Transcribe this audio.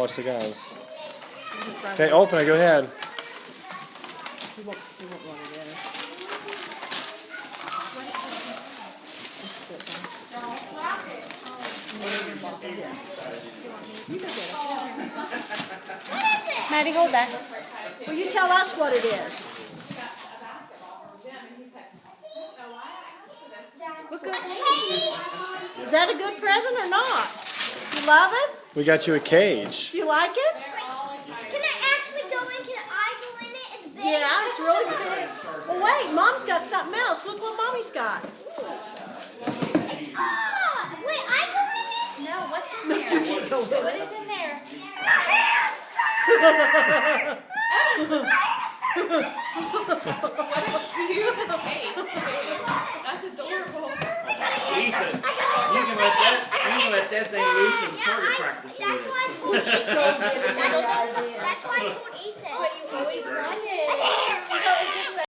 watch the guys. Okay, open it. Go ahead. He won't want it in. Maddie, hold that. Will you tell us what it is? Look good. Is that a good present or not? You love it? We got you a cage. Do you like it? Can I actually go in? Can I go in it? It's big. Yeah, it's really big. Oh wait, Mom's got something else. Look what Mommy's got. Ah, wait, I go in it? No, what's in there? What is in there? What a cute case. That's adorable. Ethan, you can let that thing loose and target practice with That's it. why I told Ethan. That's why I told Ethan. But you always